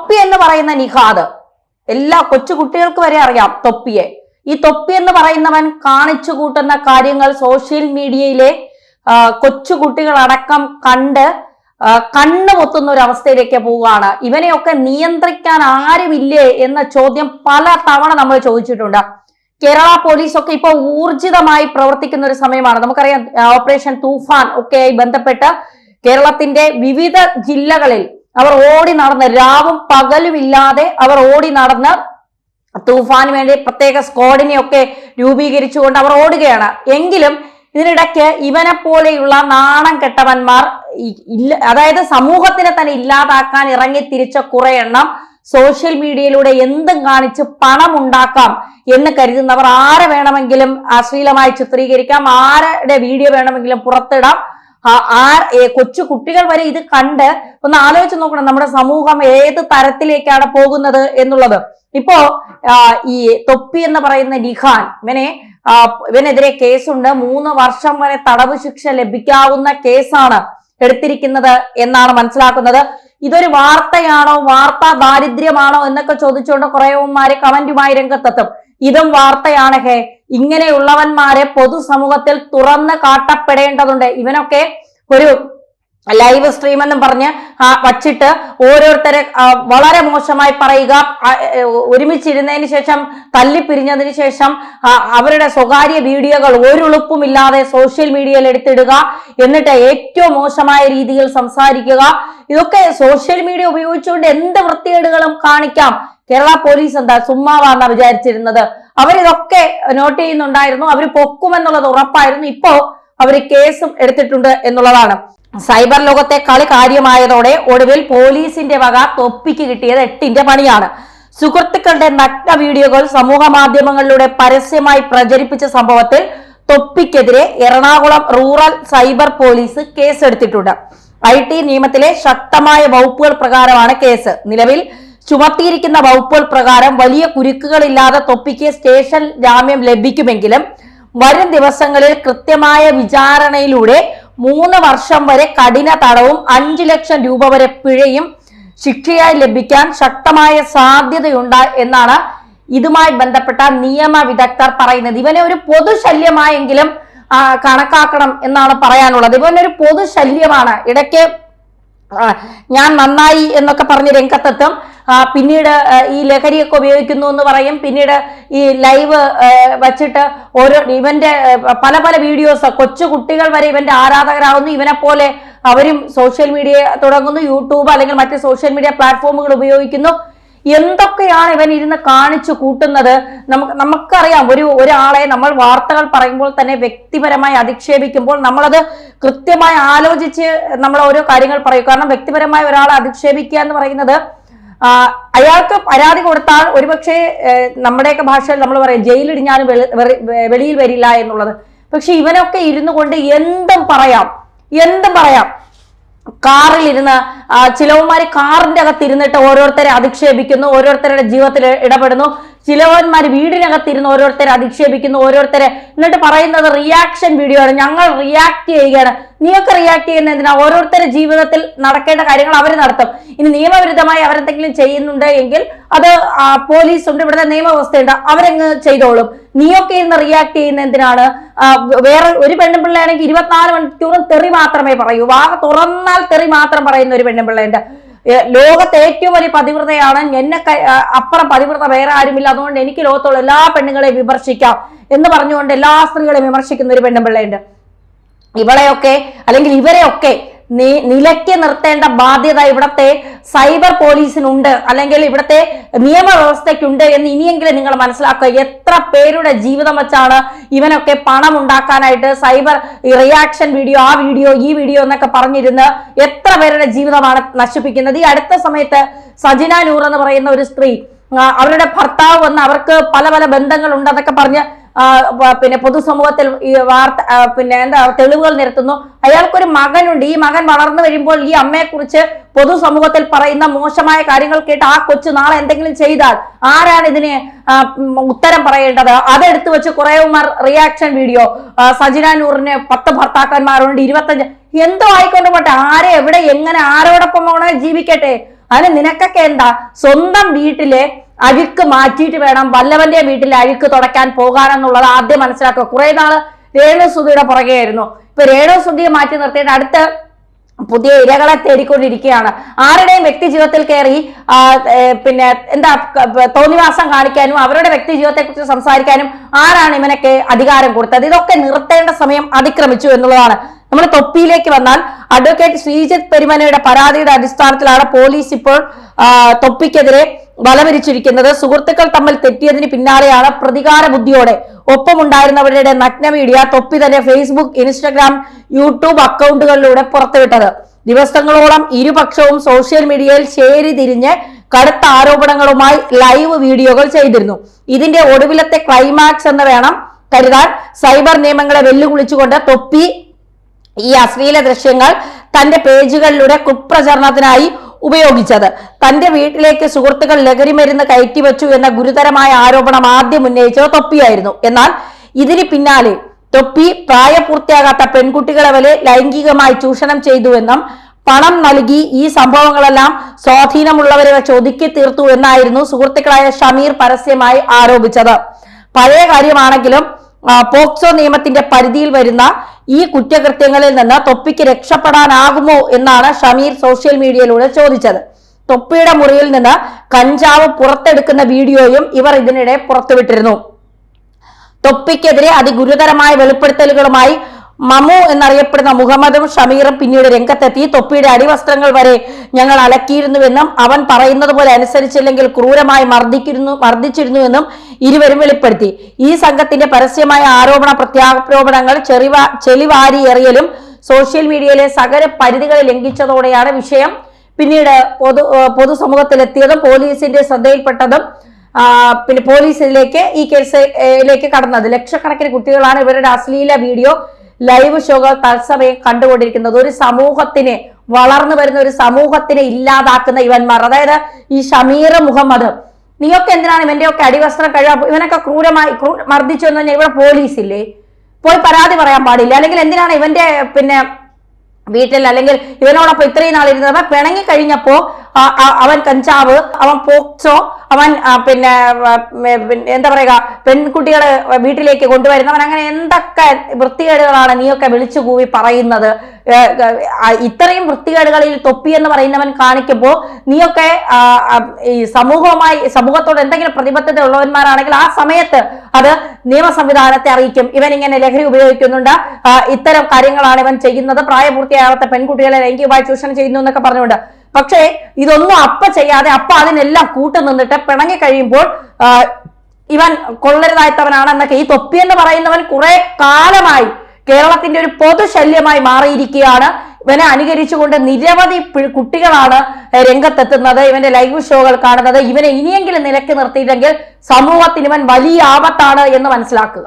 തൊപ്പി എന്ന് പറയുന്ന നിഹാദ്, എല്ലാ കൊച്ചു കുട്ടികൾക്ക് വരെ അറിയാം തൊപ്പിയെ. ഈ തൊപ്പി എന്ന് പറയുന്നവൻ കാണിച്ചു കൂട്ടുന്ന കാര്യങ്ങൾ സോഷ്യൽ മീഡിയയിലെ കൊച്ചു കുട്ടികളടക്കം കണ്ട് കണ്ണു പൊത്തുന്ന ഒരു അവസ്ഥയിലേക്ക് പോവുകയാണ്. ഇവനെയൊക്കെ നിയന്ത്രിക്കാൻ ആരുമില്ലേ എന്ന ചോദ്യം പല തവണ നമ്മൾ ചോദിച്ചിട്ടുണ്ട്. കേരള പോലീസ് ഒക്കെ ഇപ്പോൾ ഊർജിതമായി പ്രവർത്തിക്കുന്ന ഒരു സമയമാണ്. നമുക്കറിയാം ഓപ്പറേഷൻ തൂഫാൻ ഒക്കെയായി ബന്ധപ്പെട്ട് കേരളത്തിന്റെ വിവിധ ജില്ലകളിൽ അവർ ഓടി നടന്ന് രാവും പകലും ഇല്ലാതെ അവർ ഓടി നടന്ന് തൂഫാന് വേണ്ടി പ്രത്യേക സ്ക്വാഡിനെയൊക്കെ രൂപീകരിച്ചുകൊണ്ട് അവർ ഓടുകയാണ്. എങ്കിലും ഇതിനിടയ്ക്ക് ഇവനെ പോലെയുള്ള നാണം കെട്ടവന്മാർ അതായത് സമൂഹത്തിനെ തന്നെ ഇല്ലാതാക്കാൻ ഇറങ്ങി തിരിച്ച കുറെ എണ്ണം സോഷ്യൽ മീഡിയയിലൂടെ എന്തും കാണിച്ച് പണം ഉണ്ടാക്കാം എന്ന് കരുതുന്നവർ ആരെ വേണമെങ്കിലും അശ്ലീലമായി ചിത്രീകരിക്കാം, ആരുടെ വീഡിയോ വേണമെങ്കിലും പുറത്തിടാം. കൊച്ചു കുട്ടികൾ വരെ ഇത് കണ്ട് ഒന്ന് ആലോചിച്ച് നോക്കണം നമ്മുടെ സമൂഹം ഏത് തരത്തിലേക്കാണ് പോകുന്നത് എന്നുള്ളത്. ഇപ്പോ ഈ തൊപ്പി എന്ന് പറയുന്ന നിഹാൻ ഇവനെതിരെ കേസുണ്ട്. 3 വർഷം വരെ തടവ് ശിക്ഷ ലഭിക്കാവുന്ന കേസാണ് എടുത്തിരിക്കുന്നത് എന്നാണ് മനസ്സിലാക്കുന്നത്. ഇതൊരു വാർത്തയാണോ, വാർത്താ ദാരിദ്ര്യമാണോ എന്നൊക്കെ ചോദിച്ചുകൊണ്ട് കുറേമാര് കമന്റുമായി രംഗത്തെത്തും. ഇതും വാർത്തയാണ്. ഇങ്ങനെയുള്ളവന്മാരെ പൊതുസമൂഹത്തിൽ തുറന്ന് കാട്ടപ്പെടേണ്ടതുണ്ട്. ഇവനൊക്കെ ഒരു ലൈവ് സ്ട്രീം എന്നും പറഞ്ഞ് വച്ചിട്ട് ഓരോരുത്തരെ വളരെ മോശമായി പറയുക, ഒരുമിച്ചിരുന്നതിന് ശേഷം തല്ലിപ്പിരിഞ്ഞതിന് ശേഷം അവരുടെ സ്വകാര്യ വീഡിയോകൾ ഒരുളുപ്പുമില്ലാതെ സോഷ്യൽ മീഡിയയിൽ എടുത്തിടുക, എന്നിട്ട് ഏറ്റവും മോശമായ രീതിയിൽ സംസാരിക്കുക. ഇതൊക്കെ സോഷ്യൽ മീഡിയ ഉപയോഗിച്ചുകൊണ്ട് എന്ത് വൃത്തികേടുകളും കാണിക്കാം. കേരള പോലീസ് എന്താ ചുമ്മാവാന്നാ വിചാരിച്ചിരുന്നത്? അവരിതൊക്കെ നോട്ട് ചെയ്യുന്നുണ്ടായിരുന്നു, അവർ പൊക്കുമെന്നുള്ളത് ഉറപ്പായിരുന്നു. ഇപ്പോ അവര് കേസും എടുത്തിട്ടുണ്ട് എന്നുള്ളതാണ്. സൈബർ ലോകത്തെ കളി കാര്യമായതോടെ ഒടുവിൽ പോലീസിന്റെ വക തൊപ്പിക്ക് കിട്ടിയത് 8ന്റെ പണിയാണ്. സുഹൃത്തുക്കളുടെ നഗ്ന വീഡിയോകൾ സമൂഹ മാധ്യമങ്ങളിലൂടെ പരസ്യമായി പ്രചരിപ്പിച്ച സംഭവത്തിൽ തൊപ്പിക്കെതിരെ എറണാകുളം റൂറൽ സൈബർ പോലീസ് കേസെടുത്തിട്ടുണ്ട്. IT നിയമത്തിലെ ശക്തമായ വകുപ്പുകൾ പ്രകാരമാണ് കേസ്. നിലവിൽ ചുമത്തിയിരിക്കുന്ന വകുപ്പുകൾ പ്രകാരം വലിയ കുരുക്കുകളില്ലാതെ തൊപ്പിക്ക് സ്റ്റേഷൻ ജാമ്യം ലഭിക്കുമെങ്കിലും വരും ദിവസങ്ങളിൽ കൃത്യമായ വിചാരണയിലൂടെ 3 വർഷം വരെ കഠിന തടവും 5 ലക്ഷം രൂപ വരെ പിഴയും ശിക്ഷയായി ലഭിക്കാൻ ശക്തമായ സാധ്യതയുണ്ട് എന്നാണ് ഇതുമായി ബന്ധപ്പെട്ട നിയമ വിദഗ്ധർ പറയുന്നത്. ഇവനെ ഒരു പൊതുശല്യമായെങ്കിലും കണക്കാക്കണം എന്നാണ് പറയാനുള്ളത്. ഇവനൊരു പൊതുശല്യമാണ്. ഇടയ്ക്ക് ഞാൻ നന്നായി എന്നൊക്കെ പറഞ്ഞ് രംഗത്തെത്തും. പിന്നീട് ഈ ലഹരിയൊക്കെ ഉപയോഗിക്കുന്നു എന്ന് പറയും. പിന്നീട് ഈ ലൈവ് വച്ചിട്ട് ഇവന്റെ പല പല വീഡിയോസ് കൊച്ചു കുട്ടികൾ വരെ ഇവന്റെ ആരാധകരാകുന്നു. ഇവനെ പോലെ അവരും സോഷ്യൽ മീഡിയ തുടങ്ങുന്നു, യൂട്യൂബ് അല്ലെങ്കിൽ മറ്റ് സോഷ്യൽ മീഡിയ പ്ലാറ്റ്ഫോമുകൾ ഉപയോഗിക്കുന്നു. എന്തൊക്കെയാണ് ഇവൻ ഇരുന്ന് കാണിച്ചു കൂട്ടുന്നത്? നമുക്കറിയാം, ഒരാളെ നമ്മൾ വാർത്തകൾ പറയുമ്പോൾ തന്നെ വ്യക്തിപരമായി അധിക്ഷേപിക്കുമ്പോൾ നമ്മളത് കൃത്യമായി ആലോചിച്ച് നമ്മൾ ഓരോ കാര്യങ്ങൾ പറയും. കാരണം വ്യക്തിപരമായി ഒരാളെ അധിക്ഷേപിക്കുക എന്ന് പറയുന്നത് അയാൾക്ക് പരാതി കൊടുത്താൽ ഒരുപക്ഷെ നമ്മുടെയൊക്കെ ഭാഷയിൽ നമ്മൾ പറയും ജയിലിടിഞ്ഞാലും വെളിയിൽ വരില്ല എന്നുള്ളത്. പക്ഷെ ഇവനൊക്കെ ഇരുന്നു കൊണ്ട് എന്തും പറയാം. കാറിൽ ഇരുന്ന് ചിലവന്മാര് കാറിന്റെ അകത്ത് ഇരുന്നിട്ട് ഓരോരുത്തരെ അധിക്ഷേപിക്കുന്നു, ഓരോരുത്തരുടെ ജീവിതത്തിൽ ഇടപെടുന്നു. ചിലവന്മാര് വീടിനകത്തിരുന്ന് ഓരോരുത്തരെ അധിക്ഷേപിക്കുന്നു, ഓരോരുത്തരെ എന്നിട്ട് പറയുന്നത് റിയാക്ഷൻ വീഡിയോ ആണ്, ഞങ്ങൾ റിയാക്ട് ചെയ്യുകയാണ്. നീയൊക്കെ റിയാക്ട് ചെയ്യുന്ന എന്തിനാ? ഓരോരുത്തരുടെ ജീവിതത്തിൽ നടക്കേണ്ട കാര്യങ്ങൾ അവർ നടത്തും. ഇനി നിയമവിരുദ്ധമായി അവരെന്തെങ്കിലും ചെയ്യുന്നുണ്ട് എങ്കിൽ അത് പോലീസ് ഉണ്ട്, ഇവിടുത്തെ നിയമവ്യവസ്ഥയുണ്ട്, അവരങ്ങ് ചെയ്തോളും. നീയൊക്കെ ഇന്ന് റിയാക്ട് ചെയ്യുന്ന എന്തിനാണ്? വേറെ ഒരു പെണ്ണുപിള്ളയാണെങ്കിൽ 24 മണിക്കൂറും തെറി മാത്രമേ പറയൂ. വാക തുറന്നാൽ തെറി മാത്രം പറയുന്ന ഒരു പെണ്ണുപിള്ളയുണ്ട്. ലോകത്തെ ഏറ്റവും വലിയ പതിവ്രതയാണ്, എന്നെ അപ്പുറം പതിവ്രത വേറെ ആരുമില്ല, അതുകൊണ്ട് എനിക്ക് ലോകത്തുള്ള എല്ലാ പെണ്ണുങ്ങളെയും വിമർശിക്കാം എന്ന് പറഞ്ഞുകൊണ്ട് എല്ലാ സ്ത്രീകളെയും വിമർശിക്കുന്ന ഒരു പെണ്ണുപിള്ളയുണ്ട്. ഇവളെയൊക്കെ അല്ലെങ്കിൽ ഇവരെയൊക്കെ നിലയ്ക്ക് നിർത്തേണ്ട ബാധ്യത ഇവിടത്തെ സൈബർ പോലീസിനുണ്ട്, അല്ലെങ്കിൽ ഇവിടത്തെ നിയമവ്യവസ്ഥയ്ക്കുണ്ട് എന്ന് ഇനിയെങ്കിലും നിങ്ങൾ മനസ്സിലാക്കുക. എത്ര പേരുടെ ജീവിതം വെച്ചാണ് ഇവനൊക്കെ പണം ഉണ്ടാക്കാനായിട്ട് സൈബർ റിയാക്ഷൻ വീഡിയോ, ആ വീഡിയോ, ഈ വീഡിയോ എന്നൊക്കെ പറഞ്ഞിരുന്ന് എത്ര പേരുടെ ജീവിതമാണ് നശിപ്പിക്കുന്നത്. ഈ അടുത്ത സമയത്ത് സജിന നൂർ എന്ന് പറയുന്ന ഒരു സ്ത്രീ, അവരുടെ ഭർത്താവ് വന്ന് അവർക്ക് പല പല ബന്ധങ്ങളുണ്ട് എന്നൊക്കെ പറഞ്ഞ് പിന്നെ പൊതുസമൂഹത്തിൽ ഈ തെളിവുകൾ നിരത്തുന്നു. അയാൾക്കൊരു മകനുണ്ട്. ഈ മകൻ വളർന്നു വരുമ്പോൾ ഈ അമ്മയെക്കുറിച്ച് പൊതുസമൂഹത്തിൽ പറയുന്ന മോശമായ കാര്യങ്ങൾ കേട്ട് ആ കൊച്ചു നാളെ എന്തെങ്കിലും ചെയ്താൽ ആരാണ് ഇതിന് ഉത്തരം പറയേണ്ടത്? അതെടുത്തു വെച്ച് കുറേമാർ റിയാക്ഷൻ വീഡിയോ, സജിന നൂറിന് 10 ഭർത്താക്കന്മാരുണ്ട്, 25, എന്തോ ആയിക്കൊണ്ട് പോട്ടെ, ആരെ എവിടെ എങ്ങനെ ആരോടൊപ്പം ജീവിക്കട്ടെ, അതിന് നിനക്കൊക്കെ എന്താ? സ്വന്തം വീട്ടിലെ അഴുക്ക് മാറ്റിയിട്ട് വേണം വല്ലവന്റെ വീട്ടിലെ അഴുക്ക് തുടയ്ക്കാൻ പോകാനെന്നുള്ളത് ആദ്യം മനസ്സിലാക്കുക. കുറെ നാള് രേണുസുധിയുടെ പുറകെയായിരുന്നു. ഇപ്പൊ രേണുസുധിയെ മാറ്റി നിർത്തിയിട്ട് അടുത്ത് പുതിയ ഇരകളെ തേടിക്കൊണ്ടിരിക്കുകയാണ്. ആരുടെയും വ്യക്തി ജീവിതത്തിൽ കയറി പിന്നെ എന്താ തോന്നിവാസം കാണിക്കാനും അവരുടെ വ്യക്തി ജീവിതത്തെ കുറിച്ച് സംസാരിക്കാനും ആരാണ് ഇവനൊക്കെ അധികാരം കൊടുത്തത്? ഇതൊക്കെ നിർത്തേണ്ട സമയം അതിക്രമിച്ചു എന്നുള്ളതാണ്. നമ്മൾ തൊപ്പിയിലേക്ക് വന്നാൽ അഡ്വക്കേറ്റ് ശ്രീജിത്ത് പെരുമനയുടെ പരാതിയുടെ അടിസ്ഥാനത്തിലാണ് പോലീസ് ഇപ്പോൾ തൊപ്പിക്കെതിരെ വലവിരിച്ചിരിക്കുന്നത്. സുഹൃത്തുക്കൾ തമ്മിൽ തെറ്റിയതിന് പിന്നാലെയാണ് പ്രതികാര ബുദ്ധിയോടെ ഒപ്പമുണ്ടായിരുന്നവരുടെ നഗ്ന വീഡിയോ തൊപ്പി തന്നെ ഫേസ്ബുക്ക്, ഇൻസ്റ്റഗ്രാം, യൂട്യൂബ് അക്കൗണ്ടുകളിലൂടെ പുറത്തുവിട്ടത്. ദിവസങ്ങളോളം ഇരുപക്ഷവും സോഷ്യൽ മീഡിയയിൽ ചേരി തിരിഞ്ഞ് കടുത്ത ആരോപണങ്ങളുമായി ലൈവ് വീഡിയോകൾ ചെയ്തിരുന്നു. ഇതിന്റെ ഒടുവിലത്തെ ക്ലൈമാക്സ് എന്ന് വേണം കരുതാൻ. സൈബർ നിയമങ്ങളെ വെല്ലുവിളിച്ചുകൊണ്ട് തൊപ്പി ഈ അശ്ലീല ദൃശ്യങ്ങൾ തന്റെ പേജുകളിലൂടെ കുപ്രചരണത്തിനായി ഉപയോഗിച്ചത്. തന്റെ വീട്ടിലേക്ക് സുഹൃത്തുക്കൾ ലഹരിമരുന്ന് കയറ്റിവെച്ചു എന്ന ഗുരുതരമായ ആരോപണം ആദ്യം ഉന്നയിച്ചത് തൊപ്പിയായിരുന്നു. എന്നാൽ ഇതിന് പിന്നാലെ തൊപ്പി പ്രായപൂർത്തിയാകാത്ത പെൺകുട്ടികളെ വരെ ലൈംഗികമായി ചൂഷണം ചെയ്തുവെന്നും പണം നൽകി ഈ സംഭവങ്ങളെല്ലാം സ്വാധീനമുള്ളവരെ വെച്ച് ഒതുക്കി തീർത്തു എന്നായിരുന്നു സുഹൃത്തുക്കളായ ഷമീർ പരസ്യമായി ആരോപിച്ചത്. പഴയ കാര്യമാണെങ്കിലും പോക്സോ നിയമത്തിന്റെ പരിധിയിൽ വരുന്ന ഈ കുറ്റകൃത്യങ്ങളിൽ നിന്ന് തൊപ്പിക്ക് രക്ഷപ്പെടാനാകുമോ എന്നാണ് ഷമീർ സോഷ്യൽ മീഡിയയിലൂടെ ചോദിച്ചത്. തൊപ്പിയുടെ മുറിയിൽ നിന്ന് കഞ്ചാവ് പുറത്തെടുക്കുന്ന വീഡിയോയും ഇവർ ഇതിനിടെ പുറത്തുവിട്ടിരുന്നു. തൊപ്പിക്കെതിരെ അതിഗുരുതരമായ വെളിപ്പെടുത്തലുകളുമായി മമു എന്നറിയപ്പെടുന്ന മുഹമ്മദും ഷമീറും പിന്നീട് രംഗത്തെത്തി. തൊപ്പിയുടെ അടിവസ്ത്രങ്ങൾ വരെ ഞങ്ങൾ അലക്കിയിരുന്നുവെന്നും അവൻ പറയുന്നത് പോലെ അനുസരിച്ചില്ലെങ്കിൽ ക്രൂരമായി മർദ്ദിച്ചിരുന്നുവെന്നും ഇരുവരും വെളിപ്പെടുത്തി. ഈ സംഘത്തിന്റെ പരസ്യമായ ആരോപണ പ്രത്യാരോപണങ്ങൾ ചെളിവാരി എറിയലും സോഷ്യൽ മീഡിയയിലെ സകല പരിധികളെ ലംഘിച്ചതോടെയാണ് വിഷയം പിന്നീട് പൊതുസമൂഹത്തിലെത്തിയതും പോലീസിന്റെ ശ്രദ്ധയിൽപ്പെട്ടതും പിന്നെ പോലീസിലേക്ക് ഈ കേസിലേക്ക് കടന്നത്. ലക്ഷക്കണക്കിന് കുട്ടികളാണ് ഇവരുടെ അശ്ലീല വീഡിയോ ലൈവ് ഷോകൾ തത്സമയം കണ്ടുകൊണ്ടിരിക്കുന്നത്. ഒരു സമൂഹത്തിനെ, വളർന്നു വരുന്ന ഒരു സമൂഹത്തിനെ ഇല്ലാതാക്കുന്ന ഇവന്മാർ, അതായത് ഈ ഷമീർ, മുഹമ്മദ്, നീയൊക്കെ എന്തിനാണ് ഇവന്റെയൊക്കെ അടിവസ്ത്രം കഴിയാ? ഇവനൊക്കെ ക്രൂരമായി മർദ്ദിച്ചു എന്ന് പറഞ്ഞാൽ ഇവിടെ പോലീസ് ഇല്ലേ? പോയി പരാതി പറയാൻ പാടില്ല? അല്ലെങ്കിൽ എന്തിനാണ് ഇവന്റെ പിന്നെ വീട്ടിൽ അല്ലെങ്കിൽ ഇവനോടൊപ്പം ഇത്രയും നാളിരുന്നത്? പിണങ്ങി കഴിഞ്ഞപ്പോ അവൻ കഞ്ചാവ്, അവൻ പോക്സോ, അവൻ പിന്നെ എന്താ പറയുക പെൺകുട്ടികളെ വീട്ടിലേക്ക് കൊണ്ടുവരുന്നവൻ, അങ്ങനെ എന്തൊക്കെ വൃത്തികേടുകളാണ് നീയൊക്കെ വിളിച്ചു കൂവി പറയുന്നത്? ഇത്രയും വൃത്തികേടുകളിൽ തൊപ്പി എന്ന് പറയുന്നവൻ കാണിക്കുമ്പോൾ നീയൊക്കെ ഈ സമൂഹത്തോട് എന്തെങ്കിലും പ്രതിബദ്ധത ഉള്ളവന്മാരാണെങ്കിൽ ആ സമയത്ത് അത് നിയമ സംവിധാനത്തെ അറിയിക്കും. ഇവൻ ഇങ്ങനെ ലഹരി ഉപയോഗിക്കുന്നുണ്ട്, ഇത്തരം കാര്യങ്ങളാണ് ഇവൻ ചെയ്യുന്നത്, പ്രായപൂർത്തിയാകാത്ത പെൺകുട്ടികളെ ലൈംഗികമായി ചൂഷണം ചെയ്യുന്നു എന്നൊക്കെ പറഞ്ഞുകൊണ്ട്. പക്ഷേ ഇതൊന്നും ചെയ്യാതെ അതിനെല്ലാം കൂട്ടുനിന്നിട്ട് പിണങ്ങി കഴിയുമ്പോൾ ഇവൻ കൊള്ളരുതായത്തവനാണെന്നൊക്കെ ഈ തൊപ്പി എന്ന് പറയുന്നവൻ കുറെ കാലമായി കേരളത്തിന്റെ ഒരു പൊതുശല്യമായി മാറിയിരിക്കുകയാണ്. ഇവനെ അനുകരിച്ചുകൊണ്ട് നിരവധി കുട്ടികളാണ് രംഗത്തെത്തുന്നത്, ഇവന്റെ ലൈവ് ഷോകൾ കാണുന്നത്. ഇവനെ ഇനിയെങ്കിലും നിലക്ക് നിർത്തിയില്ലെങ്കിൽ സമൂഹത്തിന് ഇവൻ വലിയ ആപത്താണ് എന്ന് മനസ്സിലാക്കുക.